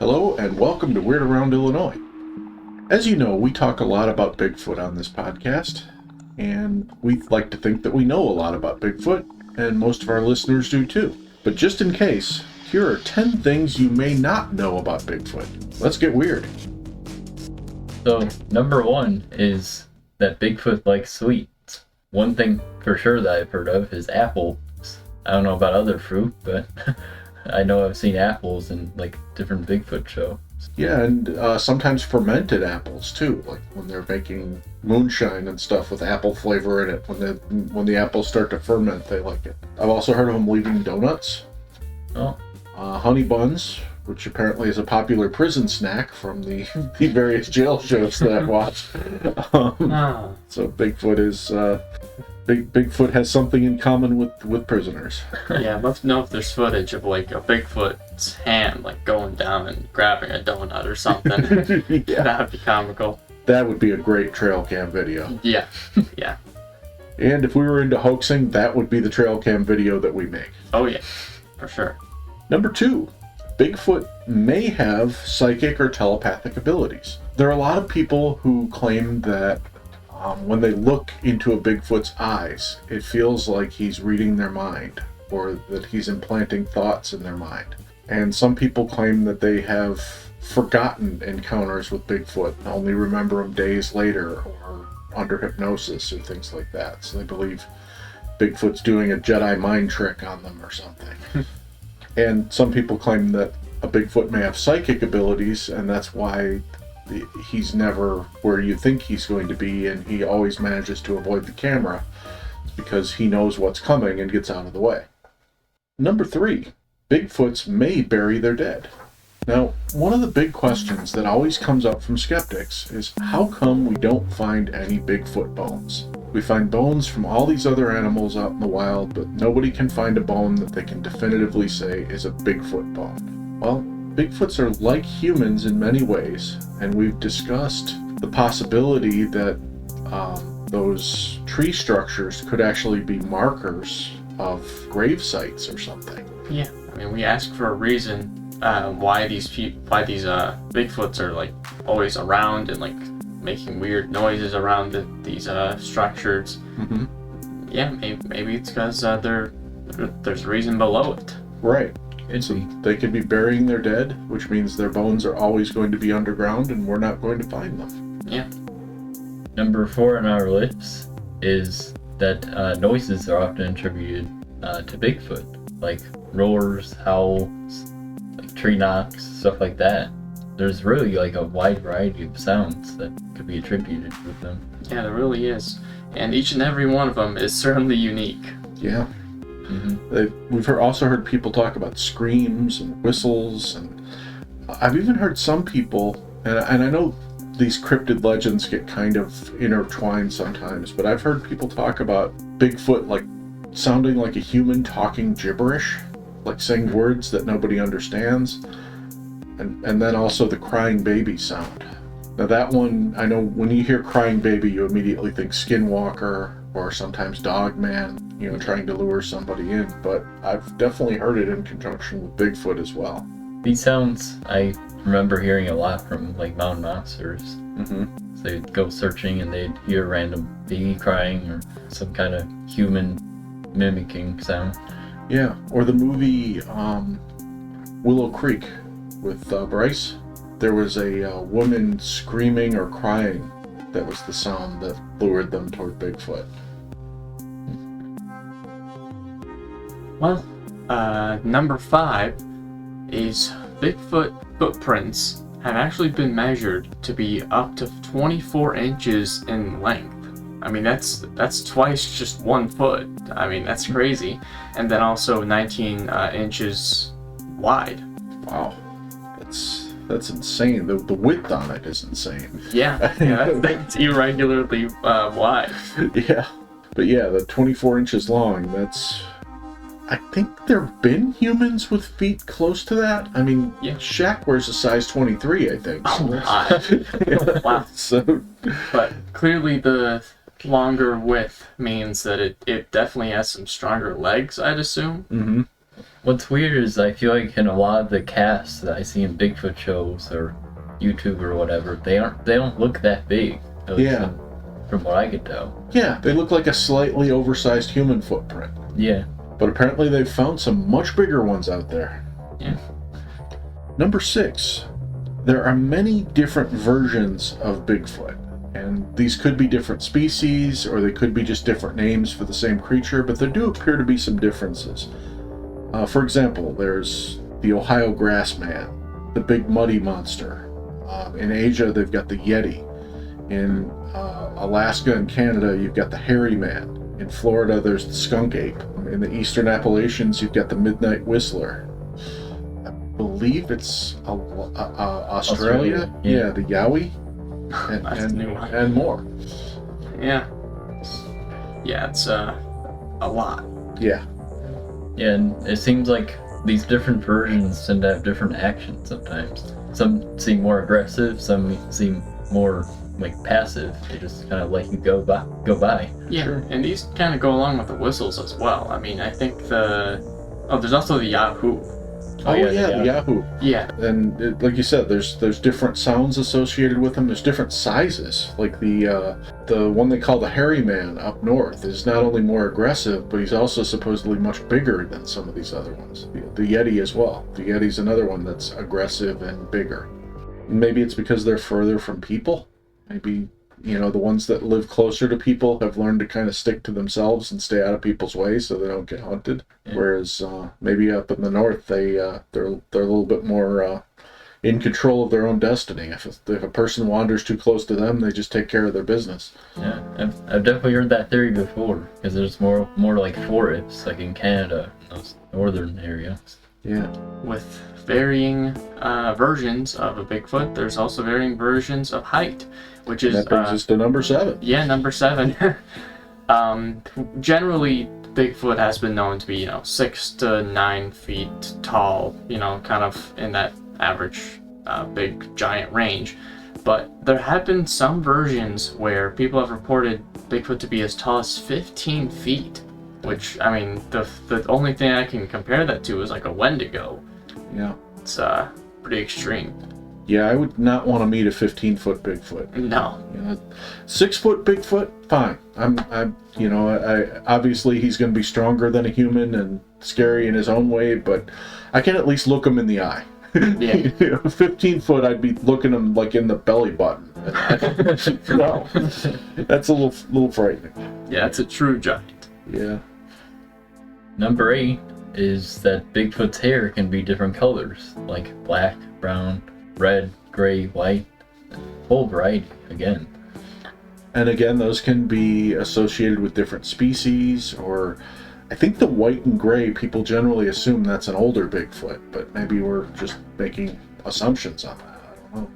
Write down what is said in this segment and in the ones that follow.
Hello and welcome to Weird Around Illinois. As you know, we talk a lot about Bigfoot on this podcast, and we like to think that we know a lot about Bigfoot, and most of our listeners do too. But just in case, here are 10 things you may not know about Bigfoot. Let's get weird. So, number one is that Bigfoot likes sweets. One thing for sure that I've heard of is apples. I don't know about other fruit, but I know I've seen apples in like different Bigfoot shows. Yeah, and sometimes fermented apples too, like when they're making moonshine and stuff with apple flavor in it. When the apples start to ferment, they like it. I've also heard of them leaving donuts. Oh. Honey buns, which apparently is a popular prison snack from the various jail shows that I've watched. So Bigfoot is Bigfoot has something in common with prisoners. Yeah, I'd love to know if there's footage of like a Bigfoot's hand like going down and grabbing a donut or something. Yeah. That'd be comical. That would be a great trail cam video. Yeah. Yeah. And if we were into hoaxing, that would be the trail cam video that we make. Oh yeah, for sure. Number 2, Bigfoot may have psychic or telepathic abilities. There are a lot of people who claim that when they look into a Bigfoot's eyes, it feels like he's reading their mind, or that he's implanting thoughts in their mind. And some people claim that they have forgotten encounters with Bigfoot, only remember them days later, or under hypnosis, or things like that. So they believe Bigfoot's doing a Jedi mind trick on them or something. And some people claim that a Bigfoot may have psychic abilities, and that's why he's never where you think he's going to be, and he always manages to avoid the camera. It's because he knows what's coming and gets out of the way. Number 3, Bigfoots may bury their dead. Now, one of the big questions that always comes up from skeptics is how come we don't find any Bigfoot bones? We find bones from all these other animals out in the wild, but nobody can find a bone that they can definitively say is a Bigfoot bone. Well, Bigfoots are like humans in many ways, and we've discussed the possibility that those tree structures could actually be markers of grave sites or something. Yeah, I mean we ask for a reason why these Bigfoots are like always around and like making weird noises around these structures. Mm-hmm. Yeah, maybe it's because there's a reason below it. Right. So they could be burying their dead, which means their bones are always going to be underground and we're not going to find them. Yeah. Number 4 on our list is that noises are often attributed to Bigfoot, like roars, howls, like tree knocks, stuff like that. There's really like a wide variety of sounds that could be attributed with them. Yeah, there really is. And each and every one of them is certainly unique. Yeah. Mm-hmm. We've also heard people talk about screams and whistles, and I've even heard some people, and I know these cryptid legends get kind of intertwined sometimes, but I've heard people talk about Bigfoot like sounding like a human talking gibberish, like saying words that nobody understands, and then also the crying baby sound. Now that one, I know when you hear crying baby, you immediately think skinwalker or sometimes dog man, trying to lure somebody in, but I've definitely heard it in conjunction with Bigfoot as well. These sounds I remember hearing a lot from like mountain monsters. Mm-hmm. So they'd go searching and they'd hear a random baby crying or some kind of human mimicking sound. Yeah, or the movie Willow Creek with Bryce. There was a woman screaming or crying that was the sound that lured them toward Bigfoot. Well, number 5 is Bigfoot footprints have actually been measured to be up to 24 inches in length. I mean, that's twice just 1 foot. I mean, that's crazy. And then also 19 inches wide. Wow, that's insane. The width on it is insane. Yeah, that's irregularly wide. Yeah, but yeah, the 24 inches long, that's... I think there have been humans with feet close to that. I mean, Yeah. Shaq wears a size 23, I think. Oh, my. Wow. So, But clearly the longer width means that it definitely has some stronger legs, I'd assume. mm-hmm. What's weird is I feel like in a lot of the casts that I see in Bigfoot shows or YouTube or whatever, they don't look that big. At least Yeah. From what I could tell. Yeah, they look like a slightly oversized human footprint. Yeah. But apparently they've found some much bigger ones out there. Yeah. Number 6. There are many different versions of Bigfoot. And these could be different species, or they could be just different names for the same creature, but there do appear to be some differences. For example, there's the Ohio Grassman, the Big Muddy Monster. In Asia, they've got the Yeti. In Alaska and Canada, you've got the Hairy Man. In Florida, there's the Skunk Ape. In the Eastern Appalachians, you've got the Midnight Whistler. I believe it's Australia. Yeah, the Yowie. That's a new one. And more. Yeah. Yeah, it's a lot. Yeah. Yeah, and it seems like these different versions tend to have different actions sometimes. Some seem more aggressive, some seem more like passive. They just kind of let you go by. Yeah, Sure. and these kind of go along with the whistles as well. I mean, I think there's also the Yahoo. Oh yeah, the Yahoo. Yeah. And like you said, there's different sounds associated with them. There's different sizes. Like the one they call the Hairy Man up north is not only more aggressive, but he's also supposedly much bigger than some of these other ones. The Yeti as well. The Yeti's another one that's aggressive and bigger. Maybe it's because they're further from people. Maybe, the ones that live closer to people have learned to kind of stick to themselves and stay out of people's way so they don't get hunted. Yeah. Whereas maybe up in the north, they're a little bit more in control of their own destiny. If a person wanders too close to them, they just take care of their business. Yeah, I've definitely heard that theory before, because there's more like forests, like in Canada, those northern areas. Yeah. With varying versions of a Bigfoot, there's also varying versions of height, which is That brings us to number 7. Yeah, number 7. Generally, Bigfoot has been known to be 6 to 9 feet tall, kind of in that average big giant range. But there have been some versions where people have reported Bigfoot to be as tall as 15 feet, which, I mean, the only thing I can compare that to is like a Wendigo. Yeah. It's pretty extreme. Yeah, I would not want to meet a 15-foot Bigfoot. No. 6-foot Bigfoot, fine. I obviously he's going to be stronger than a human and scary in his own way, but I can at least look him in the eye. Yeah. 15-foot, I'd be looking him like in the belly button. No, that's a little frightening. Yeah, it's a true giant. Yeah. Number 8 is that Bigfoot's hair can be different colors, like black, brown, red, gray, white, whole variety again. And again, those can be associated with different species, or I think the white and gray, people generally assume that's an older Bigfoot, but maybe we're just making assumptions on that. I don't know.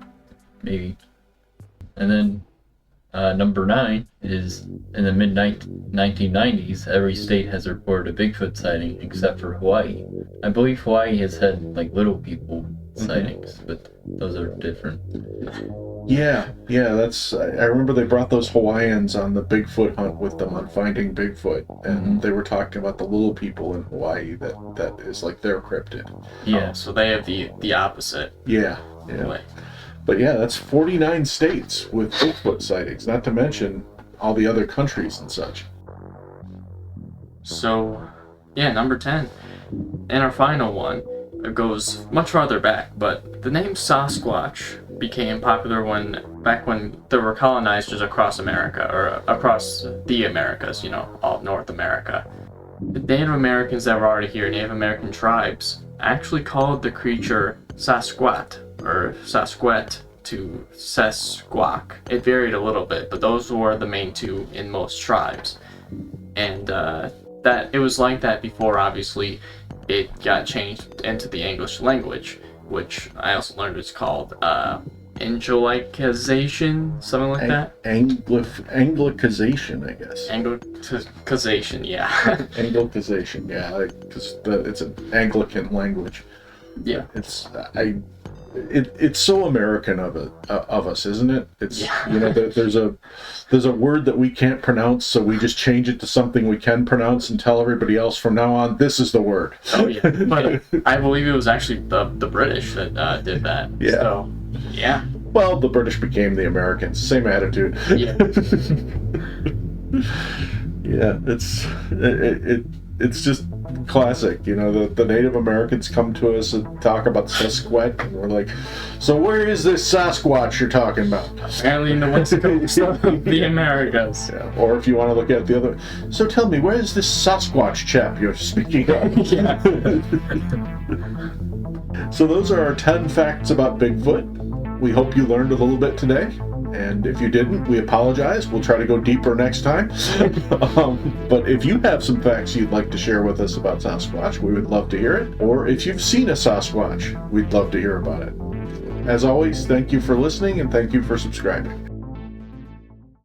Maybe. And then number 9 is in the mid-1990s, every state has reported a Bigfoot sighting except for Hawaii. I believe Hawaii has had like little people sightings, but those are different. Yeah, that's. I remember they brought those Hawaiians on the Bigfoot hunt with them on Finding Bigfoot, and they were talking about the little people in Hawaii that is like their cryptid. Yeah. Oh, so they have the opposite Yeah. way. But yeah, that's 49 states with Bigfoot sightings, not to mention all the other countries and such. So, yeah, number 10. And our final one, it goes much farther back, but the name Sasquatch became popular back when there were colonizers across America, or across the Americas, all of North America. The Native Americans that were already here, Native American tribes, actually called the creature Sasquatch, or Sasquatch to Sasquatch. It varied a little bit, but those were the main two in most tribes. And that it was like that before, obviously, it got changed into the English language, which I also learned is called Anglicization, something like that. Anglicization, I guess. Anglicization, yeah. Anglicization, yeah, because it's an Anglican language. Yeah. it's so American of us, isn't it? It's Yeah. you know there's a word that we can't pronounce, so we just change it to something we can pronounce and tell everybody else from now on this is the word. Oh yeah, but I believe it was actually the British that did that. Yeah. So, yeah. Well, the British became the Americans. Same attitude. Yeah. Yeah, it's just classic. You know, the Native Americans come to us and talk about Sasquatch, and we're like, so where is this Sasquatch you're talking about? Apparently in the West Coast of the Americas. Yeah. Or if you want to look at the other, so tell me, where is this Sasquatch chap you're speaking of? Yeah. So those are our 10 facts about Bigfoot. We hope you learned a little bit today. And if you didn't, we apologize. We'll try to go deeper next time. But if you have some facts you'd like to share with us about Sasquatch, we would love to hear it. Or if you've seen a Sasquatch, we'd love to hear about it. As always, thank you for listening and thank you for subscribing.